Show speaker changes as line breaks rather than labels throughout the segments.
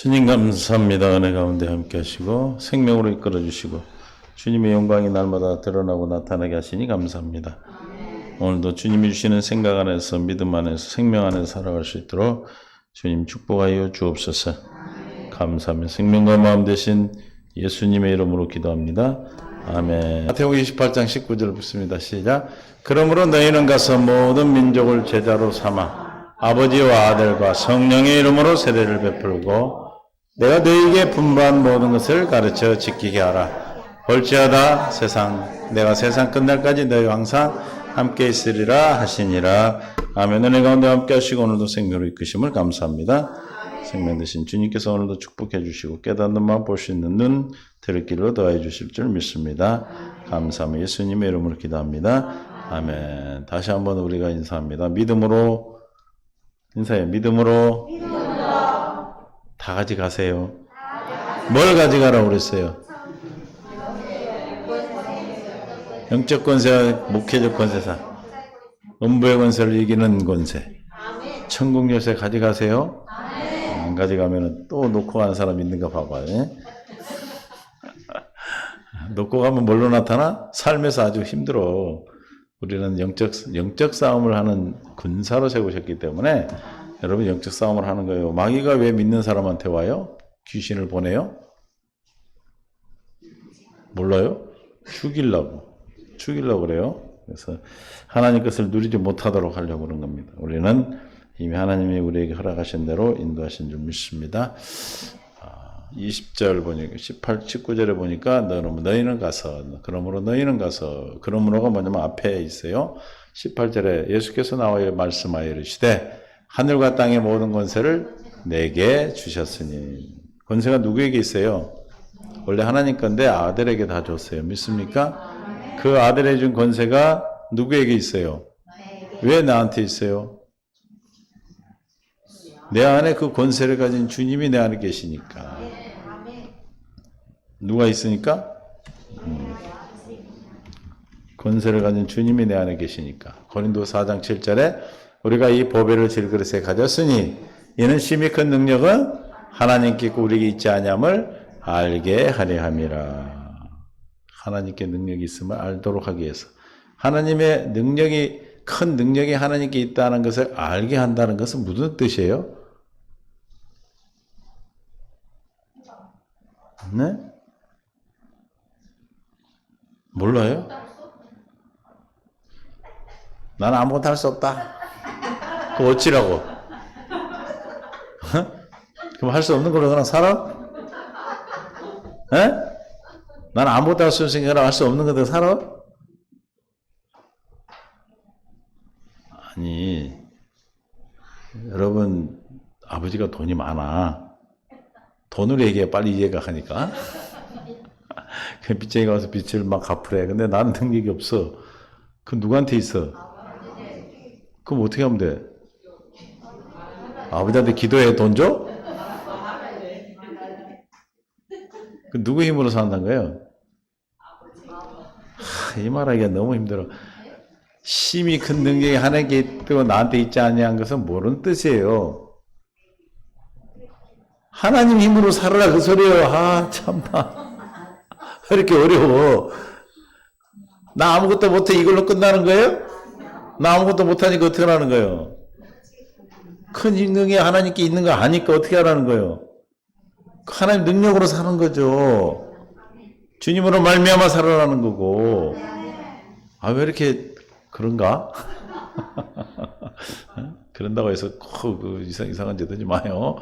주님 감사합니다. 은혜 가운데 함께 하시고 생명으로 이끌어 주시고 주님의 영광이 날마다 드러나고 나타나게 하시니 감사합니다. 오늘도 주님이 주시는 생각 안에서 믿음 안에서 생명 안에서 살아갈 수 있도록 주님 축복하여 주옵소서. 감사합니다. 생명과 마음 되신 예수님의 이름으로 기도합니다. 아멘. 마태복음 28장 19절 붙습니다. 시작. 그러므로 너희는 가서 모든 민족을 제자로 삼아 아버지와 아들과 성령의 이름으로 세례를 베풀고 내가 너희에게 분부한 모든 것을 가르쳐 지키게 하라. 볼지어다 내가 세상 끝날까지 너희와 항상 함께 있으리라 하시니라. 아멘. 은혜 가운데 함께 하시고 오늘도 생명으로 이끄심을 감사합니다. 생명 되신 주님께서 오늘도 축복해 주시고 깨닫는 마음 볼 수 있는 눈 들을 길로 더해 주실 줄 믿습니다. 감사합니다. 예수님의 이름으로 기도합니다. 아멘. 다시 한번 우리가 인사합니다. 믿음으로 인사해요. 믿음으로 다 가져가세요. 뭘 가져가라고 그랬어요? 영적 권세, 목회적 권세사, 음부의 권세를 이기는 권세, 천국 열쇠 가져가세요. 안 가져가면 또 놓고 가는 사람 있는가 봐봐요. 놓고 가면 뭘로 나타나? 삶에서 아주 힘들어. 우리는 영적 싸움을 하는 군사로 세우셨기 때문에 여러분 영적 싸움을 하는 거예요. 마귀가 왜 믿는 사람한테 와요? 귀신을 보내요? 몰라요? 죽이려고 그래요. 그래서 하나님 것을 누리지 못하도록 하려고 그런 겁니다. 우리는 이미 하나님이 우리에게 허락하신 대로 인도하신 줄 믿습니다. 20절 보니까 19절에 보니까 너희는 가서 그러므로가 뭐냐면 앞에 있어요. 18절에 예수께서 나와 말씀하여 이르시되 하늘과 땅의 모든 권세를 내게 주셨으니. 권세가 누구에게 있어요? 원래 하나님 건데 아들에게 다 줬어요. 믿습니까? 그 아들에 준 권세가 누구에게 있어요? 왜 나한테 있어요? 내 안에 그 권세를 가진 주님이 내 안에 계시니까. 누가 있으니까? 권세를 가진 주님이 내 안에 계시니까. 고린도 4장 7절에 우리가 이 보배를 질그릇에 가졌으니 이는 심히 큰 능력은 하나님께 있고 우리에게 있지 아니함을 알게 하려 함이라. 하나님께 능력이 있음을 알도록 하기 위해서. 하나님의 큰 능력이 하나님께 있다는 것을 알게 한다는 것은 무슨 뜻이에요? 네? 몰라요? 나는 아무것도 할 수 없다. 그거 어찌라고? 그럼 할 수 없는 걸로 그냥 살아? 에? 나는 아무것도 할 수 없으니까 할 수 없는 거로 살아? 아니, 여러분, 아버지가 돈이 많아. 돈으로 얘기해, 빨리 이해가 가니까. 그 빚쟁이 가서 빚을 막 갚으래. 근데 나는 능력이 없어. 그럼 누구한테 있어? 그럼 어떻게 하면 돼? 아버지한테 기도해 돈 줘? 그 누구 힘으로 산다는 거예요? 이 말하기가 너무 힘들어. 심히 큰 능력이 하나님께 있고 나한테 있지 아니한 것은 모르는 뜻이에요. 하나님 힘으로 살아라 그 소리예요. 아 참나. 왜 이렇게 어려워? 나 아무것도 못해 이걸로 끝나는 거예요? 나 아무것도 못하니까 어떻게 하라는 거예요? 큰 능력이 하나님께 있는 거 아니까 어떻게 하라는 거예요? 하나님 능력으로 사는 거죠. 주님으로 말미암아 살아라는 거고. 아, 왜 이렇게 그런가? 그런다고 해서 꼭 이상한 짓 하지 마요.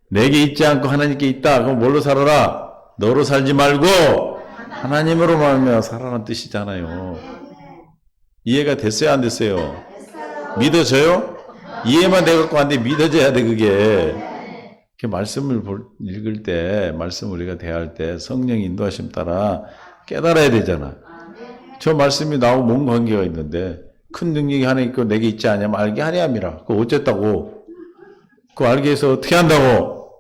내게 있지 않고 하나님께 있다. 그럼 뭘로 살아라? 너로 살지 말고 하나님으로 말미암아 살아라는 뜻이잖아요. 이해가 됐어요? 안 됐어요? 믿어져요? 이해만 돼갖고 안 돼. 믿어져야 돼 그게. 말씀을 읽을 때, 말씀 우리가 대할 때 성령 인도하심 따라 깨달아야 되잖아. 저 말씀이 나하고 뭔 관계가 있는데 큰 능력이 하나 있고 내게 있지 않냐면 알게 하려 함이라. 그거 어쨌다고? 그거 알게 해서 어떻게 한다고?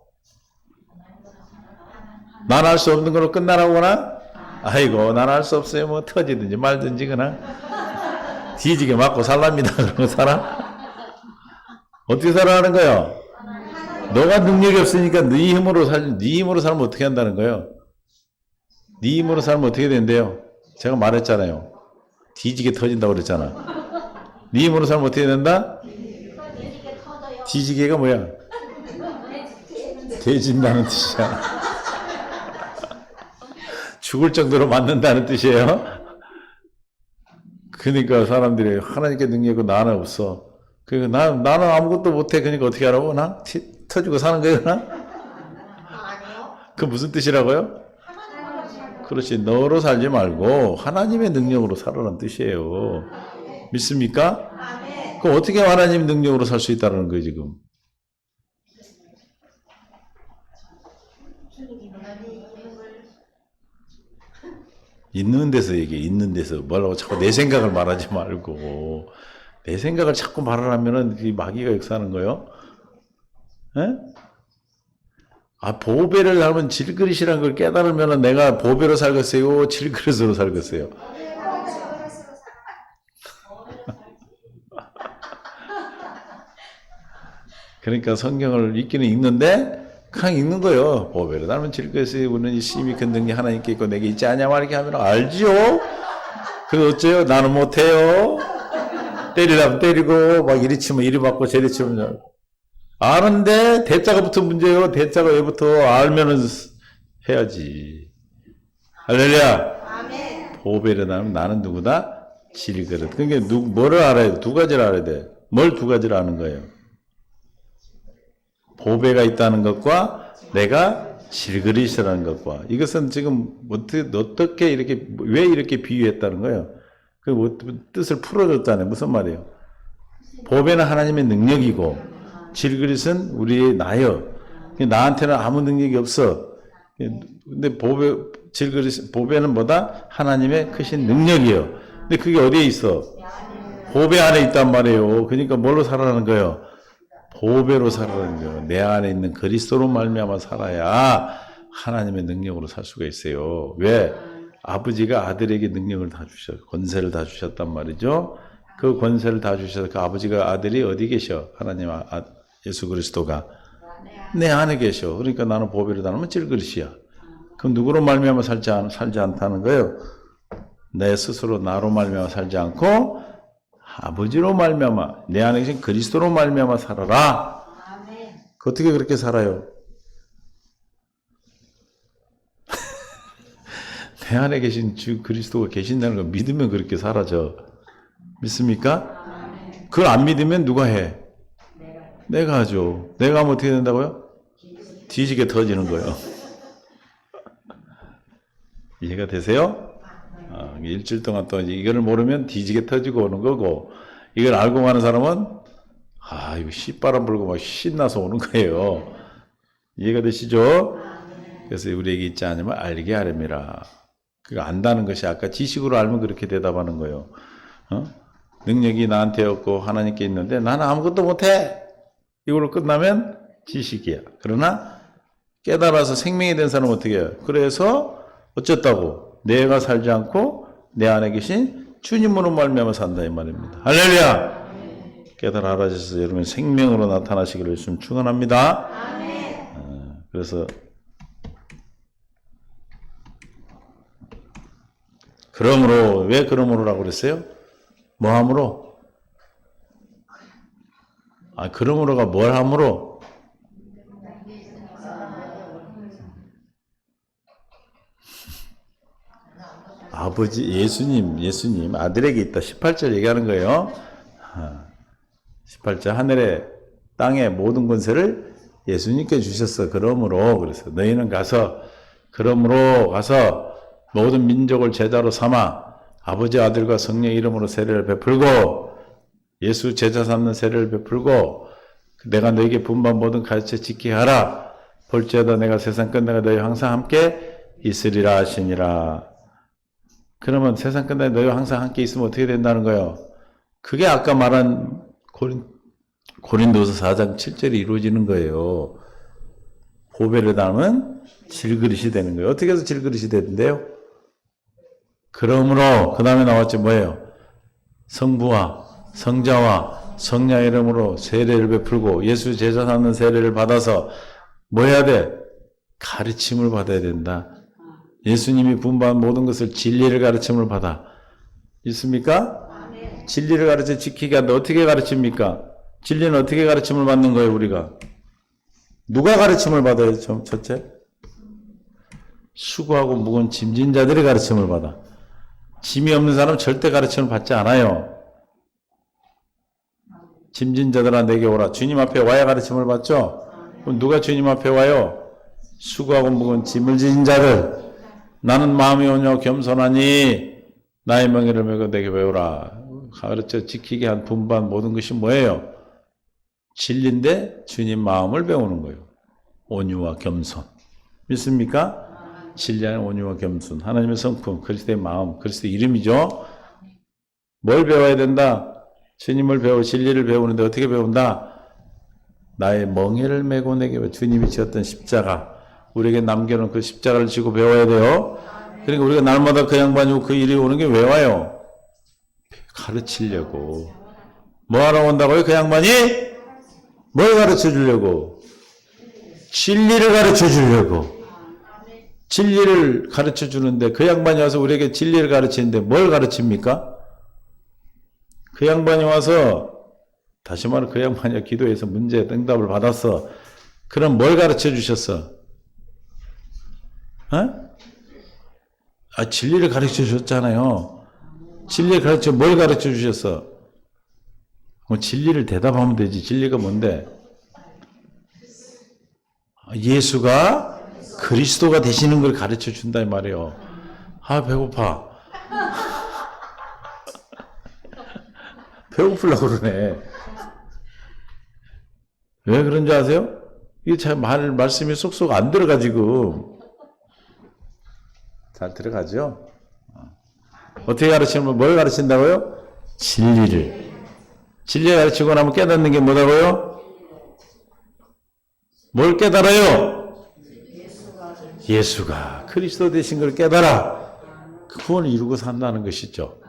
난 할 수 없는 걸로 끝나라고나? 아이고 난 할 수 없어요. 뭐 터지든지 말든지 그냥 뒤지게 맞고 살랍니다. 그러고 살아? 어떻게 살아가는 거예요? 너가 능력이 없으니까 네 힘으로 살면 어떻게 한다는 거예요? 네 힘으로 살면 어떻게 된대요? 제가 말했잖아요. 뒤지게 터진다고 그랬잖아. 네 힘으로 살면 어떻게 된다? 뒤지게가 뭐야? 돼진다는 뜻이야. 죽을 정도로 맞는다는 뜻이에요. 그러니까 사람들이 하나님께 능력이 나는 없어. 나는 아무것도 못해. 그러니까 어떻게 하라고? 나? 터지고 사는 거예요, 나?
아니요.
그 무슨 뜻이라고요? 그렇지. 너로 살지 말고 하나님의 능력으로 살아라는 뜻이에요. 믿습니까?
아멘.
그럼 어떻게 하나님 능력으로 살 수 있다는 거예요, 지금? 있는 데서 얘기해. 있는 데서. 뭐라고 자꾸 내 생각을 말하지 말고. 내 생각을 자꾸 말하면은 마귀가 역사하는 거예요. 에? 보배를 닮은 질그릇이라는 걸 깨달으면은 내가 보배로 살겠어요? 질그릇으로 살겠어요? 그러니까 성경을 읽기는 읽는데 그냥 읽는 거예요. 보배를 닮은 질그릇에 우는 심히 큰 능력이 하나님께 있고 내게 있지 않냐 말이게 하면 알지요? 그래서 어째요? 나는 못해요. 때리려면 때리고 막 이리 치면 이리 맞고 저리 치면 아는데 대자가 붙은 문제예요. 대자가 왜 붙어? 알면은 해야지. 할렐루야.
아멘.
보배를 닮은 나는 누구다? 질그릇. 그러니까 뭐를 알아야 돼? 두 가지를 알아야 돼. 뭘 두 가지를 아는 거예요? 보배가 있다는 것과 내가 질그릇이라는 것과 이것은 지금 어떻게 이렇게 왜 이렇게 비유했다는 거예요? 그 뜻을 풀어줬잖아요. 무슨 말이에요? 보배는 하나님의 능력이고 질그릇은 우리의 나요. 나한테는 아무 능력이 없어. 근데 보배는 뭐다? 하나님의 크신 능력이에요. 근데 그게 어디에 있어? 보배 안에 있단 말이에요. 그러니까 뭘로 살아가는 거예요? 보배로 살아가는 거예요. 내 안에 있는 그리스도로 말미암아 살아야 하나님의 능력으로 살 수가 있어요. 왜? 아버지가 아들에게 능력을 다 주셨어요. 권세를 다 주셨단 말이죠. 그 권세를 다 주셔서 그 아버지가 아들이 어디 계셔? 하나님 예수 그리스도가 내 안에 계셔. 그러니까 나는 보배를 닮으면 질그릇이야. 그럼 누구로 말미암아 살지 않다는 거예요? 내 스스로 나로 말미암아 살지 않고 아버지로 말미암아 내 안에 계신 그리스도로 말미암아 살아라.
아멘.
어떻게 그렇게 살아요? 내 안에 계신 주 그리스도가 계신다는 걸 믿으면 그렇게 사라져. 믿습니까?
아멘.
그걸 안 믿으면 누가 해? 내가 하죠. 내가 하면 어떻게 된다고요? 뒤지게 터지는 거예요. 이해가 되세요? 일주일 동안 또 이걸 모르면 뒤지게 터지고 오는 거고, 이걸 알고 가는 사람은 이거 씨바람 불고 막 신나서 오는 거예요. 이해가 되시죠? 그래서 우리에게 있지 않으면 알게 하렵니다. 그거 안다는 것이 아까 지식으로 알면 그렇게 대답하는 거예요. 능력이 나한테 없고 하나님께 있는데 나는 아무것도 못해. 이걸로 끝나면 지식이야. 그러나 깨달아서 생명이 된 사람은 어떻게 해요? 그래서 어쨌다고? 내가 살지 않고 내 안에 계신 주님으로 말미암아 산다 이 말입니다. 할렐루야. 깨달아 알아져서 여러분 생명으로 나타나시기를 예수님 축원합니다. 그래서 그러므로 왜 그러므로라고 그랬어요? 뭐 함으로? 그러므로가 뭘 함으로? 아버지 예수님 아들에게 있다. 18절 얘기하는 거예요. 18절 하늘에 땅의 모든 권세를 예수님께 주셨어. 그러므로 그래서 너희는 그러므로 가서 모든 민족을 제자로 삼아 아버지 아들과 성령 이름으로 세례를 베풀고 예수 제자 삼는 세례를 베풀고 내가 너에게 분반 모든 가르쳐 지키게 하라. 볼지어다 내가 세상 끝내가 너희 항상 함께 있으리라 하시니라. 그러면 세상 끝내 너희와 항상 함께 있으면 어떻게 된다는 거예요? 그게 아까 말한 고린도서 4장 7절이 이루어지는 거예요. 보배를 담은 질그릇이 되는 거예요. 어떻게 해서 질그릇이 되는데요? 그러므로 그 다음에 나왔지 뭐예요? 성부와 성자와 성령 이름으로 세례를 베풀고 예수 제자 삼는 세례를 받아서 뭐 해야 돼? 가르침을 받아야 된다. 예수님이 분부한 모든 것을 진리를 가르침을 받아. 있습니까? 진리를 가르쳐 지키게 하는데 어떻게 가르칩니까? 진리는 어떻게 가르침을 받는 거예요, 우리가? 누가 가르침을 받아요, 첫째? 수고하고 무거운 짐진 자들이 가르침을 받아. 짐이 없는 사람은 절대 가르침을 받지 않아요. 짐진 자들아 내게 오라. 주님 앞에 와야 가르침을 받죠? 그럼 누가 주님 앞에 와요? 수고하고 무거운 짐을 지닌 자들. 나는 마음이 온유하고 겸손하니 나의 명예를 메고 내게 배우라. 가르쳐 지키게 한 분반 모든 것이 뭐예요? 진리인데 주님 마음을 배우는 거예요. 온유와 겸손. 믿습니까? 진리한 온유와 겸손. 하나님의 성품, 그리스도의 마음, 그리스도의 이름이죠. 뭘 배워야 된다? 주님을 배워 진리를 배우는데 어떻게 배운다? 나의 멍에를 메고 내게 배워. 주님이 지었던 십자가, 우리에게 남겨놓은 그 십자가를 지고 배워야 돼요. 그러니까 우리가 날마다 그 양반이고 그 일이 오는 게 왜 와요? 가르치려고. 뭐 하러 온다고요? 그 양반이? 뭘 가르쳐 주려고? 진리를 가르쳐 주려고. 진리를 가르쳐 주는데 그 양반이 와서 우리에게 진리를 가르치는데 뭘 가르칩니까? 그 양반이 와서, 다시 말해 그 양반이 기도해서 문제 응답을 받았어. 그럼 뭘 가르쳐 주셨어? 진리를 가르쳐 주셨잖아요. 진리를 가르쳐, 뭘 가르쳐 주셨어? 뭐 진리를 대답하면 되지. 진리가 뭔데? 예수가 그리스도가 되시는 걸 가르쳐 준다 이 말이에요. 배고파. 배고프려고 그러네. 왜 그런지 아세요? 이게 참 말씀이 쏙쏙 안 들어가 지금. 잘 들어가죠? 어떻게 가르치면 뭘 가르친다고요? 진리를. 진리를 가르치고 나면 깨닫는 게 뭐라고요? 뭘 깨달아요? 예수가 그리스도 되신 걸 깨달아. 그 구원을 이루고 산다는 것이죠.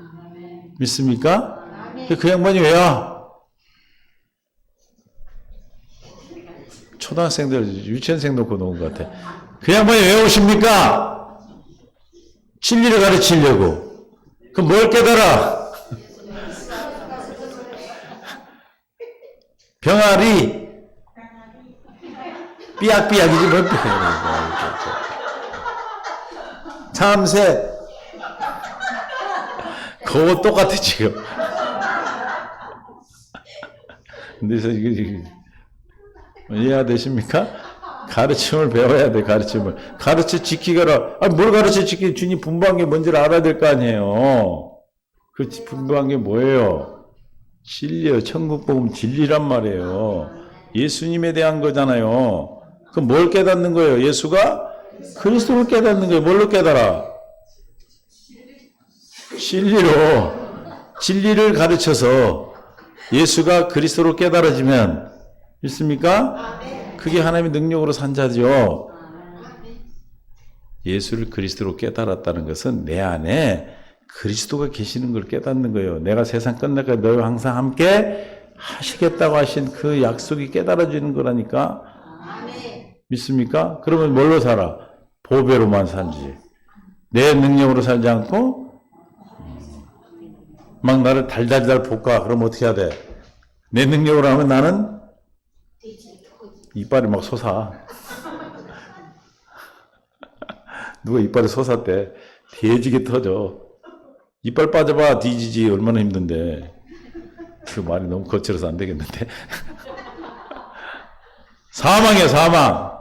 믿습니까? 그 양반이 왜요? 초등학생들, 유치원생 놓고 놓은 것 같아. 그 양반이 왜 오십니까? 진리를 가르치려고. 그럼 뭘 깨달아? 병아리 삐약삐약이지 뭘 삐약이야. 참새 그거 똑같아 지금. 근데 이게 이해가 되십니까? 가르침을 배워야 돼. 가르침을 가르쳐 지키거라. 뭘 가르쳐 지키? 주님 분부한 게 뭔지를 알아야 될 거 아니에요. 그 분부한 게 뭐예요? 진리요. 천국 복음 진리란 말이에요. 예수님에 대한 거잖아요. 그럼 뭘 깨닫는 거예요? 예수가 그리스도를 깨닫는 거예요. 뭘로 깨달아? 진리로. 진리를 가르쳐서 예수가 그리스도로 깨달아지면, 있습니까? 그게 하나님의 능력으로 산 자죠. 예수를 그리스도로 깨달았다는 것은 내 안에 그리스도가 계시는 걸 깨닫는 거예요. 내가 세상 끝날까지 너희와 항상 함께 하시겠다고 하신 그 약속이 깨달아지는 거라니까. 믿습니까? 그러면 뭘로 살아? 보배로만 살지. 내 능력으로 살지 않고 막 나를 달달달 볶아. 그럼 어떻게 해야 돼? 내 능력으로 하면 나는 이빨이 막 솟아. 누가 이빨이 솟았대. 뒤지게 터져. 이빨 빠져봐 뒤지지. 얼마나 힘든데. 그 말이 너무 거칠어서 안 되겠는데. 사망이야 사망.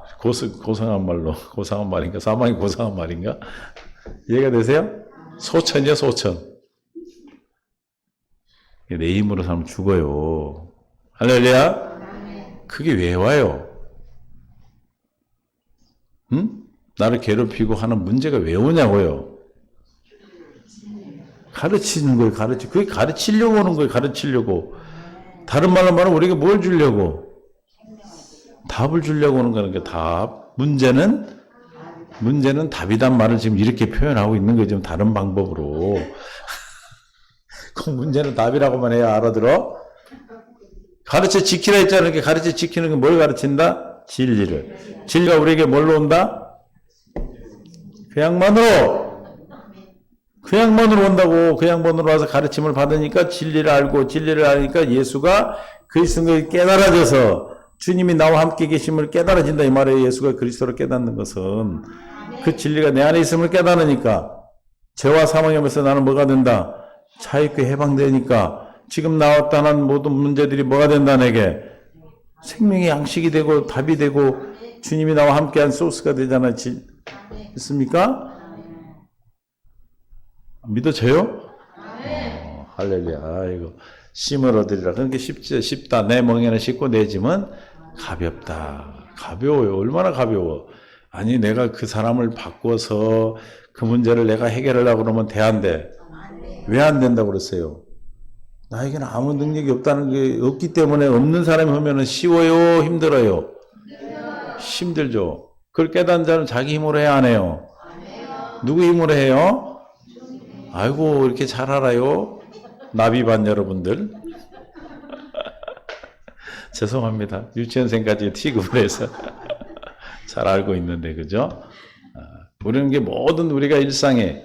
고상한 말로. 고상한 말인가? 사망이 고상한 말인가? 이해가 되세요? 소천이야 소천. 내 힘으로 살면 죽어요. 할렐루야. 그게 왜 와요? 응? 나를 괴롭히고 하는 문제가 왜 오냐고요? 가르치는 거예요, 그게 가르치려고 오는 거예요, 가르치려고. 다른 말로 말하면 우리에게 뭘 주려고? 답을 주려고 오는 거는 게 답. 문제는 답이란 말을 지금 이렇게 표현하고 있는 거예요, 지금 다른 방법으로. 그 문제는 답이라고만 해야 알아들어? 가르쳐 지키라 했잖아요. 이렇게 가르쳐 지키는 게 뭘 가르친다? 진리를. 진리가 우리에게 뭘로 온다? 그 양반으로 온다고. 그 양반으로 와서 가르침을 받으니까 진리를 알고, 진리를 알니까 예수가 그리스도를 깨달아져서 주님이 나와 함께 계심을 깨달아진다 이 말이에요. 예수가 그리스도를 깨닫는 것은 그 진리가 내 안에 있음을 깨달으니까 죄와 사망의 법에서 나는 뭐가 된다? 자유있게 해방되니까 지금 나왔다는 모든 문제들이 뭐가 된다 내게? 생명의 양식이 되고 답이 되고 주님이 나와 함께한 소스가 되잖아요. 있습니까? 믿어져요? 할렐루야. 아이고. 심을 얻으리라. 그러니까 쉽다. 내 멍에는 쉽고 내 짐은 가볍다. 가벼워요. 얼마나 가벼워. 아니 내가 그 사람을 바꿔서 그 문제를 내가 해결하려고 그러면 돼 안 돼? 왜 안 된다고 그랬어요? 나에게는 아무 능력이 없다는 게 없기 때문에 없는 사람이 하면은 쉬워요? 힘들어요? 힘들죠. 그걸 깨닫는 자는 자기 힘으로 해야 안 해요? 누구 힘으로 해요? 아이고 이렇게 잘 알아요? 나비반 여러분들. 죄송합니다. 유치원생까지 취급을 해서 잘 알고 있는데 그죠? 우리는 게 모든 우리가 일상에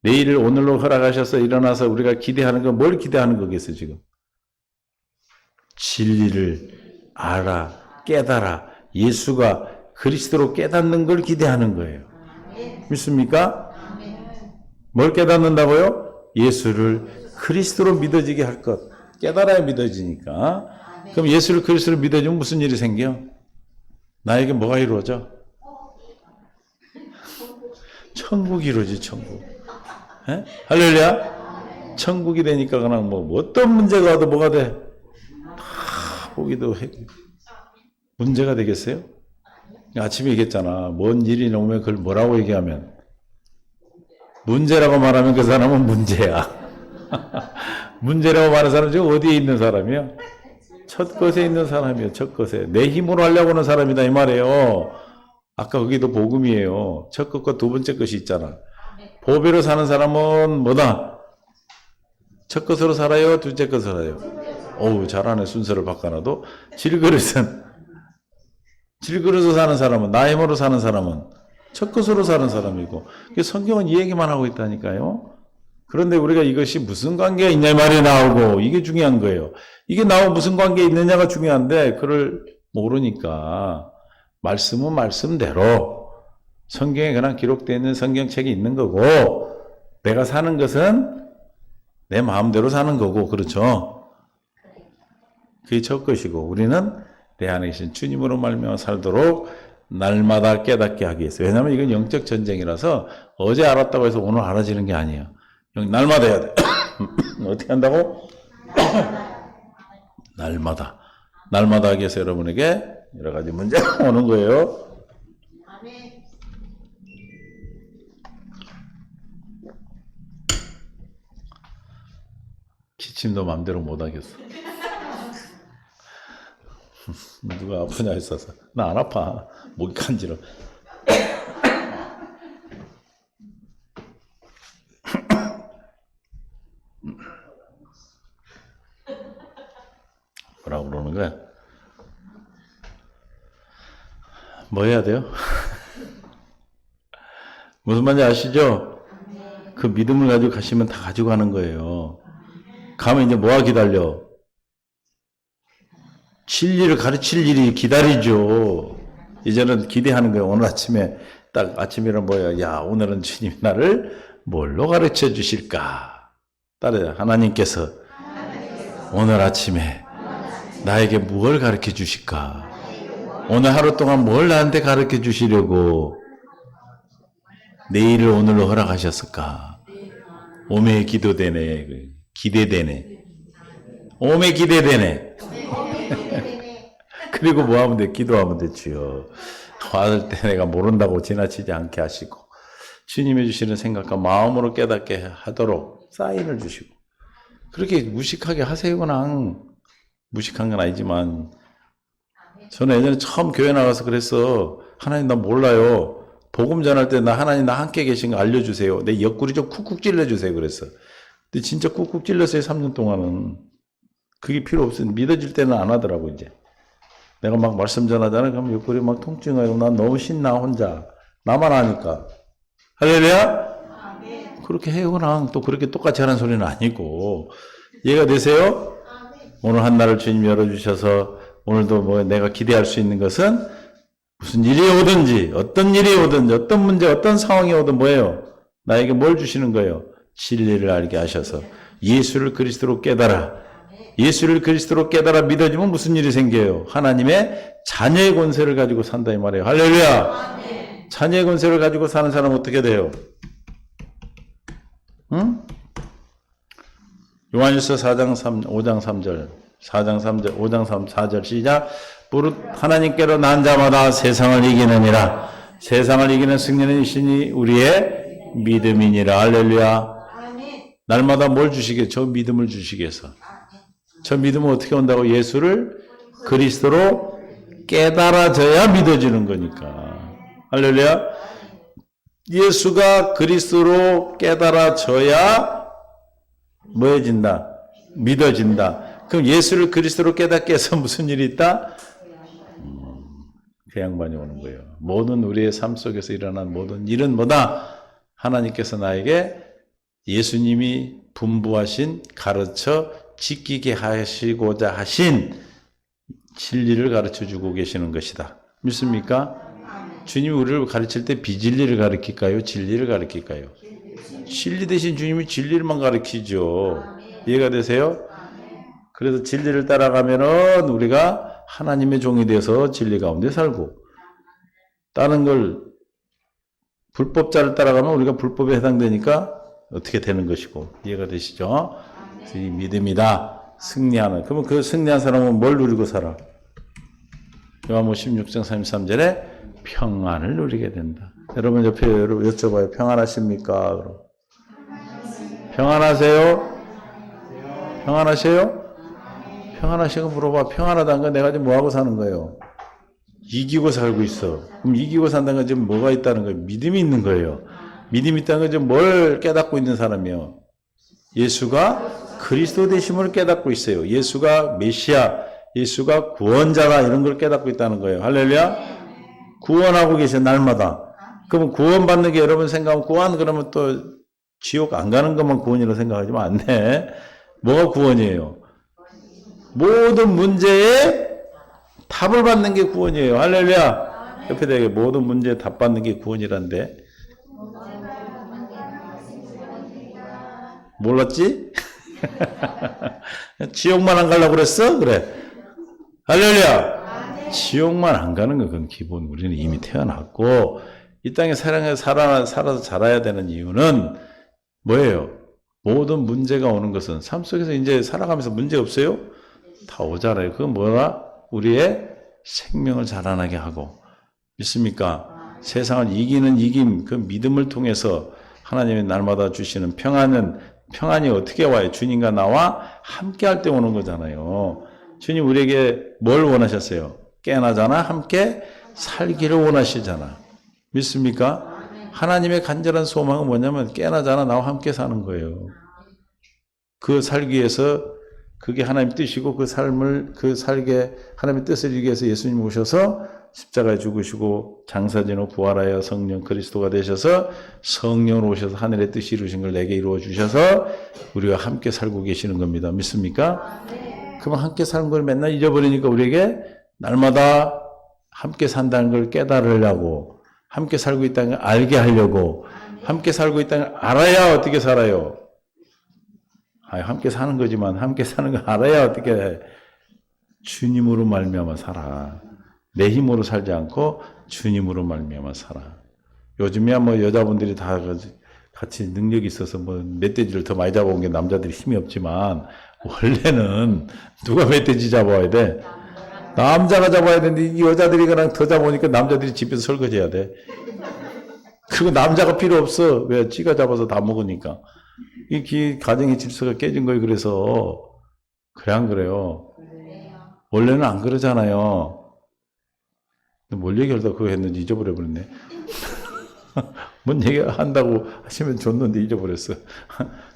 내일을 오늘로 허락하셔서 일어나서 우리가 기대하는 건 뭘 기대하는 거겠어요 지금? 진리를 알아, 깨달아, 예수가 그리스도로 깨닫는 걸 기대하는 거예요. 믿습니까? 뭘 깨닫는다고요? 예수를 그리스도로 믿어지게 할 것. 깨달아야 믿어지니까. 그럼 예수를 그리스도로 믿어지면 무슨 일이 생겨? 나에게 뭐가 이루어져? 천국이 이루어지, 천국. 에? 할렐루야? 천국이 되니까 그냥 뭐 어떤 문제가 와도 뭐가 돼? 다 보기도 해. 문제가 되겠어요? 아침에 얘기했잖아. 뭔 일이 나오면 그걸 뭐라고 얘기하면? 문제라고 말하면 그 사람은 문제야. 문제라고 말하는 사람은 지금 어디에 있는 사람이야? 첫 것에 있는 사람이에요. 첫 것에. 내 힘으로 하려고 하는 사람이다 이 말이에요. 아까 거기도 복음이에요. 첫 것과 두 번째 것이 있잖아. 보배로 사는 사람은 뭐다? 첫 것으로 살아요? 둘째 것으로 살아요? 어우 잘하네. 순서를 바꿔놔도. 질그릇은 사는 사람은, 나 힘으로 사는 사람은 첫 것으로 사는 사람이고, 성경은 이 얘기만 하고 있다니까요. 그런데 우리가 이것이 무슨 관계가 있냐 말이 나오고, 이게 중요한 거예요. 이게 나오고 무슨 관계가 있느냐가 중요한데 그걸 모르니까 말씀은 말씀대로 성경에 그냥 기록되어 있는 성경책이 있는 거고, 내가 사는 것은 내 마음대로 사는 거고, 그렇죠? 그게 첫 것이고, 우리는 내 안에 계신 주님으로 말미암아 살도록 날마다 깨닫게 하기 위해서. 왜냐하면 이건 영적 전쟁이라서 어제 알았다고 해서 오늘 알아지는 게 아니에요. 날마다 해야 돼. 어떻게 한다고? 날마다 하기 위해서 여러분에게 여러 가지 문제가 오는 거예요. 기침도 마음대로 못 하겠어. 누가 아프냐 했어서. 나 안 아파. 목이 간지러. 뭐라고 그러는 거야? 뭐 해야 돼요? 무슨 말인지 아시죠? 그 믿음을 가지고 가시면 다 가지고 가는 거예요. 가면 이제 뭐가 기다려? 진리를 가르칠 일이 기다리죠. 이제는 기대하는 거예요. 오늘 아침에 딱 아침이란 뭐야? 야, 오늘은 주님이 나를 뭘로 가르쳐 주실까? 따라야. 하나님께서 오늘 아침에 나에게 무엇을 가르쳐 주실까? 오늘 하루 동안 뭘 나한테 가르쳐 주시려고 내일을 오늘로 허락하셨을까? 오메 기도되네. 기대되네. 오메 기대되네. 그리고 뭐 하면 돼? 기도하면 되지요. 화날 때 내가 모른다고 지나치지 않게 하시고, 주님이 주시는 생각과 마음으로 깨닫게 하도록 사인을 주시고, 그렇게 무식하게 하세요. 그냥 무식한 건 아니지만, 저는 예전에 처음 교회 나가서 그랬어. 하나님 나 몰라요. 복음 전할 때 나 하나님 나 함께 계신 거 알려주세요. 내 옆구리 좀 쿡쿡 찔러주세요. 그랬어. 근데 진짜 쿡쿡 찔렀어요. 3년 동안은. 그게 필요 없어. 믿어질 때는 안 하더라고, 이제. 내가 막 말씀 전하잖아. 그럼 옆구리 막 통증하고 난 너무 신나, 혼자. 나만 하니까. 할렐루야? 그렇게 해요, 그냥. 또 그렇게 똑같이 하는 소리는 아니고. 이해가 되세요? 오늘 한 날을 주님 열어주셔서 오늘도 뭐 내가 기대할 수 있는 것은 무슨 일이 오든지, 어떤 일이 오든지, 어떤 문제, 어떤 상황이 오든 뭐예요? 나에게 뭘 주시는 거예요? 진리를 알게 하셔서 예수를 그리스도로 깨달아. 예수를 그리스도로 깨달아 믿어지면 무슨 일이 생겨요? 하나님의 자녀의 권세를 가지고 산다 이 말이에요. 할렐루야! 자녀의 권세를 가지고 사는 사람은 어떻게 돼요? 응? 요한일서 4장 5장 3절 4장 3절 5장 3, 4절 시작. 무릇 하나님께로 난 자마다 세상을 이기느니라. 세상을 이기는 승리는 이시니 우리의 믿음이니라. 할렐루야. 날마다 뭘 주시겠어? 저 믿음을 주시겠어. 저 믿음은 어떻게 온다고? 예수를 그리스도로 깨달아져야 믿어지는 거니까. 할렐루야. 예수가 그리스도로 깨달아져야 뭐해진다? 믿어진다. 그럼 예수를 그리스도로 깨닫게 해서 무슨 일이 있다? 그 양반이 오는 거예요. 모든 우리의 삶 속에서 일어난 모든 일은 뭐다? 하나님께서 나에게 예수님이 분부하신 가르쳐 지키게 하시고자 하신 진리를 가르쳐 주고 계시는 것이다. 믿습니까? 주님이 우리를 가르칠 때 비진리를 가르칠까요? 진리를 가르칠까요? 진리 대신 주님이 진리만 가르치죠. 이해가 되세요? 그래서 진리를 따라가면은 우리가 하나님의 종이 돼서 진리 가운데 살고, 다른 걸 불법자를 따라가면 우리가 불법에 해당되니까 어떻게 되는 것이고. 이해가 되시죠? 이 믿음이다. 승리하는. 그러면 그 승리한 사람은 뭘 누리고 살아? 요한복음 16장 33절에 평안을 누리게 된다. 여러분 옆에 여쭤봐요. 평안하십니까? 그럼. 평안하세요? 평안하세요? 평안하시고 물어봐. 평안하다는 건 내가 지금 뭐하고 사는 거예요? 이기고 살고 있어. 그럼 이기고 산다는 건 지금 뭐가 있다는 거예요? 믿음이 있는 거예요. 믿음이 있다는 건 지금 뭘 깨닫고 있는 사람이요? 예수가 그리스도 되심을 깨닫고 있어요. 예수가 메시아, 예수가 구원자가 이런 걸 깨닫고 있다는 거예요. 할렐루야? 구원하고 계셔, 날마다. 그러면 구원받는 게 여러분 생각하면 구원 그러면 또 지옥 안 가는 것만 구원이라고 생각하지만 안 돼. 뭐가 구원이에요? 모든 문제에 답을 받는 게 구원이에요. 할렐루야. 옆에 대게 모든 문제에 답 받는 게 구원이란데. 몰랐지? 지옥만 안 가려고 그랬어? 그래. 할렐루야. 지옥만 안 가는 건 그건 기본. 우리는 이미 태어났고 이 땅에 살아서 자라야 되는 이유는 뭐예요? 모든 문제가 오는 것은 삶 속에서 이제 살아가면서 문제 없어요? 다 오잖아요. 그건 뭐라? 우리의 생명을 자라나게 하고. 믿습니까? 세상을 이기는 이김, 그 믿음을 통해서 하나님이 날마다 주시는 평안이 어떻게 와요? 주님과 나와 함께 할 때 오는 거잖아요. 주님 우리에게 뭘 원하셨어요? 깨나잖아? 함께 살기를 원하시잖아. 믿습니까? 하나님의 간절한 소망은 뭐냐면 깨나잖아? 나와 함께 사는 거예요. 그 살기 위해서 그게 하나님 뜻이고 그 삶을 살게 하나님의 뜻을 이루기 위해서 예수님 오셔서 십자가에 죽으시고 장사진후 부활하여 성령 그리스도가 되셔서 성령으로 오셔서 하늘의 뜻이 이루신 걸 내게 이루어 주셔서 우리가 함께 살고 계시는 겁니다. 믿습니까? 그럼 함께 사는 걸 맨날 잊어버리니까 우리에게 날마다 함께 산다는 걸 깨달으려고 함께 살고 있다는 걸 알게 하려고 함께 살고 있다는 걸 알아야 어떻게 살아요? 함께 사는 거지만 함께 사는 걸 알아야 어떻게 해? 주님으로 말미암아 살아. 내 힘으로 살지 않고 주님으로 말미암아 살아. 요즘이야 뭐 여자분들이 다 같이 능력이 있어서 뭐 멧돼지를 더 많이 잡아온 게 남자들이 힘이 없지만 원래는 누가 멧돼지 잡아와야 돼? 남자가 잡아야 되는데 이 여자들이 그냥 더 잡아오니까 남자들이 집에서 설거지해야 돼. 그리고 남자가 필요 없어. 왜? 지가 잡아서 다 먹으니까. 이 가정의 질서가 깨진 거예요. 그래서 그래 안 그래요? 원래는 안 그러잖아요. 뭘 얘기하려다 그거 했는지 잊어버려버렸네. 뭔 얘기 한다고 하시면 줬는데 잊어버렸어.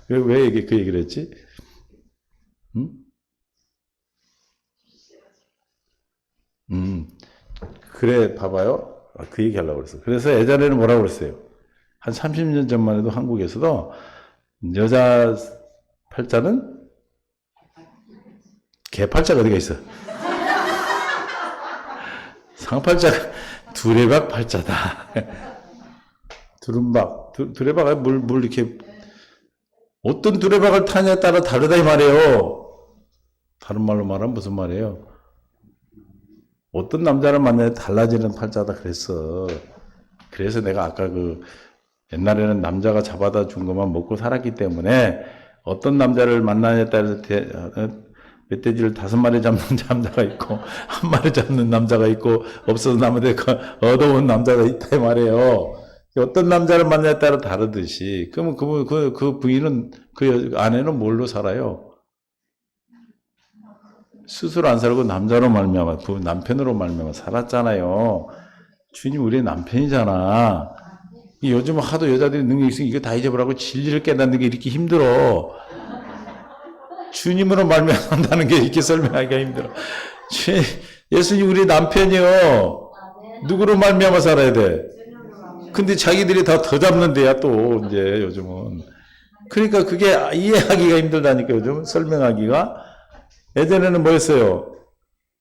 왜 그 얘기를 했지? 응? 그래, 봐봐요. 그 얘기 하려고 그랬어. 그래서 예전에는 뭐라고 그랬어요? 한 30년 전만 해도 한국에서도 여자 팔자는 개팔자가 어디가 있어? 상팔자가 두레박 팔자다. 두른박, 두레박이 뭘 이렇게, 어떤 두레박을 타냐에 따라 다르다 이 말이에요. 다른 말로 말하면 무슨 말이에요? 어떤 남자를 만나야 달라지는 팔자다 그랬어. 그래서 내가 아까 옛날에는 남자가 잡아다 준 것만 먹고 살았기 때문에 어떤 남자를 만나냐에 따라서 멧돼지를 5마리 잡는 남자가 있고 1마리 잡는 남자가 있고 없어서 남은데 얻어온 남자가 있다 이 말이에요. 어떤 남자를 만나냐에 따라 다르듯이 그러면 그 부인은 그 아내는 뭘로 살아요? 스스로 안 살고 남자로 말미암아 그 남편으로 말미암아 살았잖아요. 주님 우리의 남편이잖아. 요즘 하도 여자들이 능력이 있으니 이거 다 잊어버리고 진리를 깨닫는 게 이렇게 힘들어. 주님으로 말미암는다는 게 이렇게 설명하기가 힘들어. 예수님 우리 남편이요. 누구로 말미암아 살아야 돼? 근데 자기들이 다 더 잡는 데야 또 이제 요즘은. 그러니까 그게 이해하기가 힘들다니까 요즘 설명하기가. 예전에는 뭐였어요?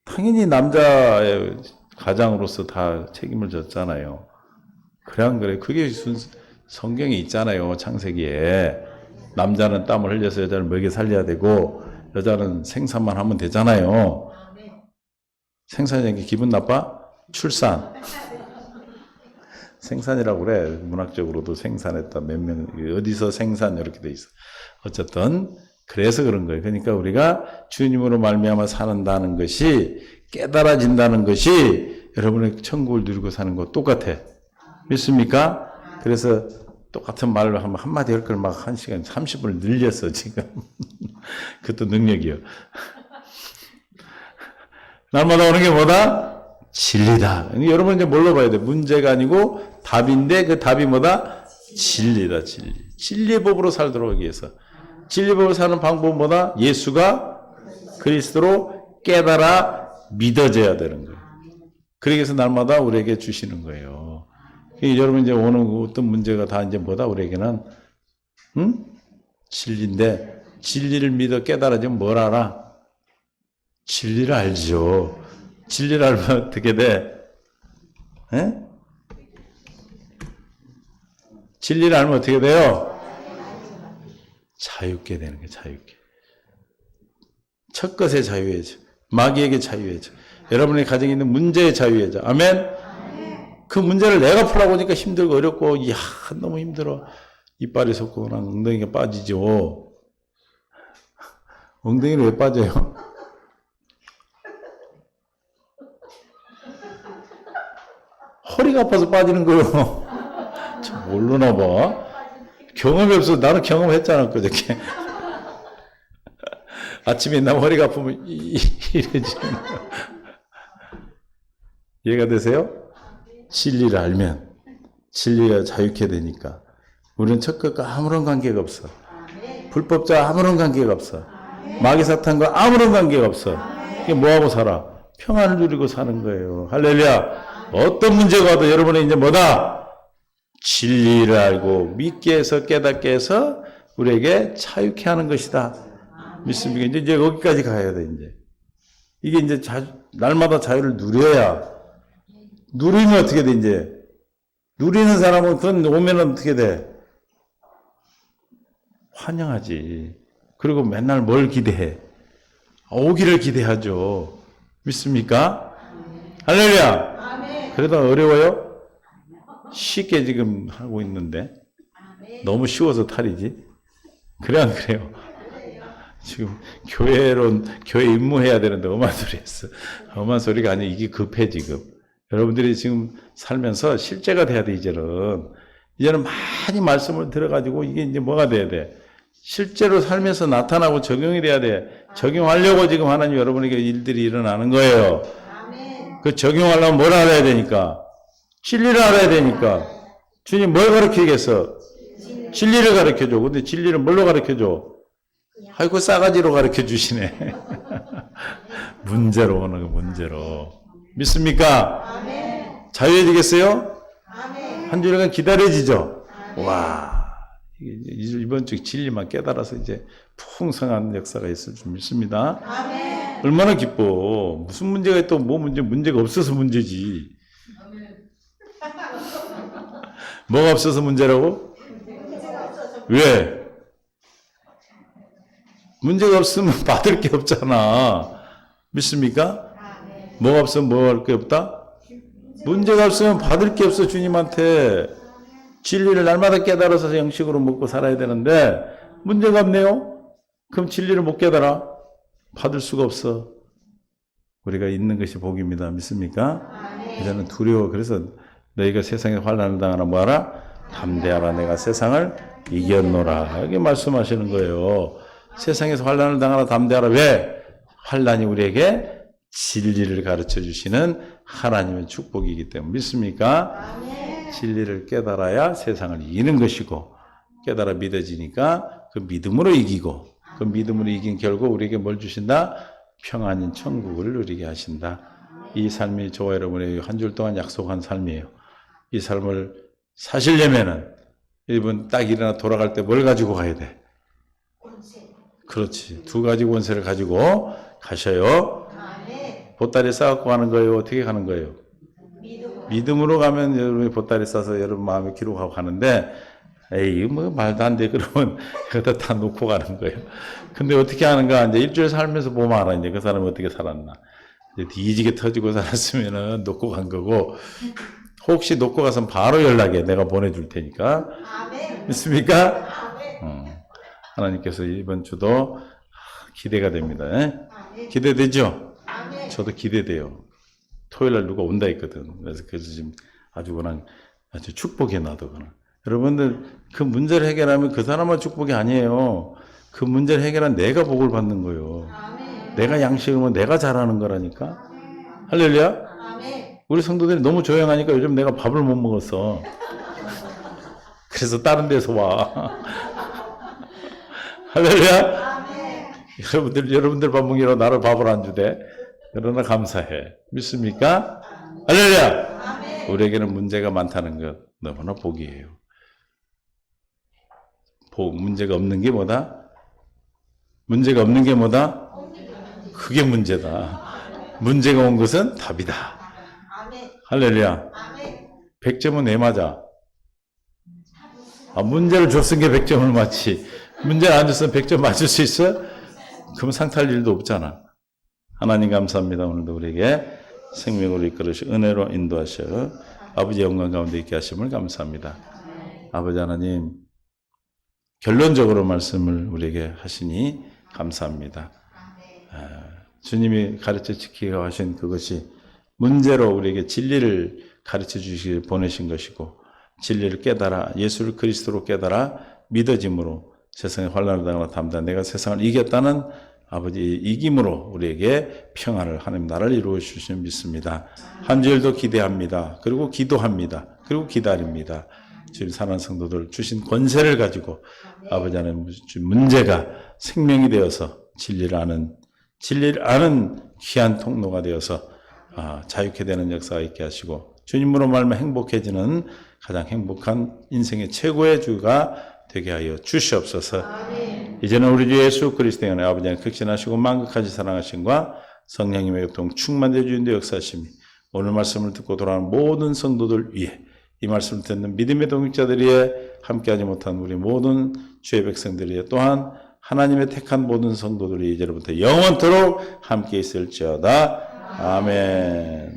당연히 남자의 가장으로서 다 책임을 졌잖아요. 그래 안 그래? 그게 성경에 있잖아요. 창세기에. 남자는 땀을 흘려서 여자를 먹여 살려야 되고 여자는 생산만 하면 되잖아요. 생산이 기분 나빠? 출산. 생산이라고 그래. 문학적으로도 생산했다. 몇 명, 어디서 생산 이렇게 돼 있어. 어쨌든 그래서 그런 거예요. 그러니까 우리가 주님으로 말미암아 산다는 것이 깨달아진다는 것이 여러분의 천국을 누리고 사는 거 똑같아. 믿습니까? 그래서 똑같은 말로 하면 한마디 할 걸 막 1시간 30분을 늘렸어 지금. 그것도 능력이요. 날마다 오는 게 뭐다? 진리다. 여러분 이제 뭘로 봐야 돼? 문제가 아니고 답인데 그 답이 뭐다? 진리다. 진리. 진리의 법으로 살도록 하기 위해서. 진리의 법으로 사는 방법은 뭐다? 예수가 그리스도로 깨달아 믿어져야 되는 거예요. 그러기 위해서 날마다 우리에게 주시는 거예요. 여러분 이제 오는 어떤 문제가 다 이제 뭐다? 우리에게는 진리인데 진리를 믿어 깨달아지면 뭘 알아? 진리를 알죠. 진리를 알면 어떻게 돼? 에? 진리를 알면 어떻게 돼요? 자유케 되는 거예요. 자유케. 첫 것에 자유해져. 마귀에게 자유해져. 여러분의 가정에 있는 문제에 자유해져. 아멘? 그 문제를 내가 풀라고 하니까 힘들고 어렵고 이야 너무 힘들어. 이빨이 솟고 난 엉덩이가 빠지죠. 엉덩이는 왜 빠져요? 허리가 아파서 빠지는 거예요. 참 모르나 봐. 경험이 없어서 나는 경험했잖아 그저께. 아침에 나 허리가 아프면 이래지는 거야. 이해가 되세요? 진리를 알면 진리가 자유케 되니까 우리는 첫 것과 아무런 관계가 없어. 불법자와 아무런 관계가 없어. 마귀 사탄과 아무런 관계가 없어. 이게 뭐하고 살아? 평안을 누리고 사는 거예요. 할렐루야. 어떤 문제가 와도 여러분은 이제 뭐다? 진리를 알고 믿게 해서 깨닫게 해서 우리에게 자유케 하는 것이다. 믿습니까? 이제 여기까지 가야 돼 이제. 이게 이제 날마다 자유를 누려야. 누리면 어떻게 돼, 이제? 누리는 사람은 그건 오면 어떻게 돼? 환영하지. 그리고 맨날 뭘 기대해? 오기를 기대하죠. 믿습니까? 할렐루야! 그러다 어려워요? 쉽게 지금 하고 있는데. 너무 쉬워서 탈이지. 그래, 안 그래요? 지금 교회 입무해야 되는데 엄한 소리 했어. 엄한 소리가 아니야. 이게 급해, 지금. 여러분들이 지금 살면서 실제가 돼야 돼, 이제는. 이제는 많이 말씀을 들어가지고 이게 이제 뭐가 돼야 돼? 실제로 살면서 나타나고 적용이 돼야 돼. 적용하려고 지금 하나님 여러분에게 일들이 일어나는 거예요. 그 적용하려면 뭘 알아야 되니까? 진리를 알아야 되니까. 주님 뭘 가르치겠어? 진리를 가르쳐줘. 근데 진리를 뭘로 가르쳐줘? 아이고, 싸가지로 가르쳐 주시네. 문제로 오는 거, 문제로. 믿습니까?
아멘.
자유해지겠어요?
아멘.
한 주일간 기다려지죠?
아멘.
와, 이번 주 진리만 깨달아서 이제 풍성한 역사가 있을 줄 믿습니다.
아멘.
얼마나 기뻐. 무슨 문제가 있다고 뭐 문제가 없어서 문제지. 뭐가 없어서 문제라고?
문제가 없어서
왜? 문제가 없으면 받을 게 없잖아. 믿습니까?
아멘.
뭐가 없으면 뭐 할 게 없다? 문제가 없으면 받을 게 없어, 주님한테. 진리를 날마다 깨달아서 영식으로 먹고 살아야 되는데, 문제가 없네요? 그럼 진리를 못 깨달아? 받을 수가 없어. 우리가 있는 것이 복입니다. 믿습니까?
아멘.
이제는 두려워. 그래서 너희가 세상에 환난을 당하나 뭐하라? 담대하라. 내가 세상을 이겼노라. 이렇게 말씀하시는 거예요. 세상에서 환난을 당하나 담대하라. 왜? 환난이 우리에게 진리를 가르쳐 주시는 하나님의 축복이기 때문에 믿습니까?
아멘.
진리를 깨달아야 세상을 이기는 것이고 깨달아 믿어지니까 그 믿음으로 이기고 그 믿음으로 이긴 결국 우리에게 뭘 주신다? 평안인 천국을 누리게 하신다. 이 삶이 저와 여러분의 한 줄 동안 약속한 삶이에요. 이 삶을 사시려면은 이번 딱 일어나 돌아갈 때 뭘 가지고 가야 돼?
권세.
그렇지. 두 가지 권세를 가지고 가셔요.
아멘.
보따리 싸갖고 가는 거예요? 어떻게 가는 거예요?
믿음으로.
믿음으로 가면 여러분이 보따리 싸서 여러분 마음에 기록하고 가는데 에이 뭐 말도 안 돼 그러면 그거 다 놓고 가는 거예요. 근데 어떻게 하는가 이제 일주일 살면서 보면 알아 이제 그 사람이 어떻게 살았나. 이제 뒤지게 터지고 살았으면은 놓고 간 거고 혹시 놓고 가서는 바로 연락해. 내가 보내줄 테니까.
아멘.
믿습니까?
아멘.
하나님께서 이번 주도 기대가 됩니다.
아멘.
기대되죠?
아멘.
저도 기대돼요. 토요일 날 누가 온다 했거든. 그래서 지금 아주 그냥 아주 축복이 나도 그냥. 여러분들 그 문제를 해결하면 그 사람만 축복이 아니에요. 그 문제를 해결한 내가 복을 받는 거예요.
아멘.
내가 양식을 먹으면 내가 잘하는 거라니까. 할렐루야.
아멘.
우리 성도들이 너무 조용하니까 요즘 내가 밥을 못 먹었어. 그래서 다른 데서 와. 할렐루야.
아멘.
여러분들 밥 먹이러 나를 밥을 안 주대. 그러나 감사해. 믿습니까? 할렐루야.
아멘.
우리에게는 문제가 많다는 것 너무나 복이에요. 문제가 없는 게 뭐다? 문제가 없는 게 뭐다? 그게 문제다. 문제가 온 것은 답이다.
아멘.
할렐루야.
아멘.
100점은 왜 맞아? 문제를 줬은 게 100점을 맞지. 문제를 안 줬으면 100점 맞을 수 있어? 그럼 상탈 일도 없잖아. 하나님 감사합니다. 오늘도 우리에게 생명으로 이끌으시고 은혜로 인도하셔 아버지 영광 가운데 있게 하심을 감사합니다. 아버지 하나님 결론적으로 말씀을 우리에게 하시니 감사합니다. 주님이 가르쳐 지키고 하신 그것이 문제로 우리에게 진리를 가르쳐 주시기 보내신 것이고 진리를 깨달아 예수를 그리스도로 깨달아 믿어짐으로 세상에 환난을 당하나 담다 내가 세상을 이겼다는 아버지 이김으로 우리에게 평안을 하나님 나라를 이루어 주시는 믿습니다. 한 주일도 기대합니다. 그리고 기도합니다. 그리고 기다립니다. 주님 사랑하는 성도들 주신 권세를 가지고 아버지 하나님 문제가 생명이 되어서 진리를 아는 귀한 통로가 되어서 자유케 되는 역사가 있게 하시고 주님으로 말하면 행복해지는 가장 행복한 인생의 최고의 주가 되게 하여 주시옵소서.
아멘.
이제는 우리 주 예수 그리스도의 은혜 아버지 하나님 극진하시고 만극하지 사랑하심과 성령님의 교통 충만되어 주인도 역사하심이 오늘 말씀을 듣고 돌아오는 모든 성도들 위해 이 말씀을 듣는 믿음의 동역자들 위해 함께하지 못한 우리 모든 주의 백성들 위해 또한 하나님의 택한 모든 성도들이 이제로부터 영원토록 함께 있을지어다. 아멘.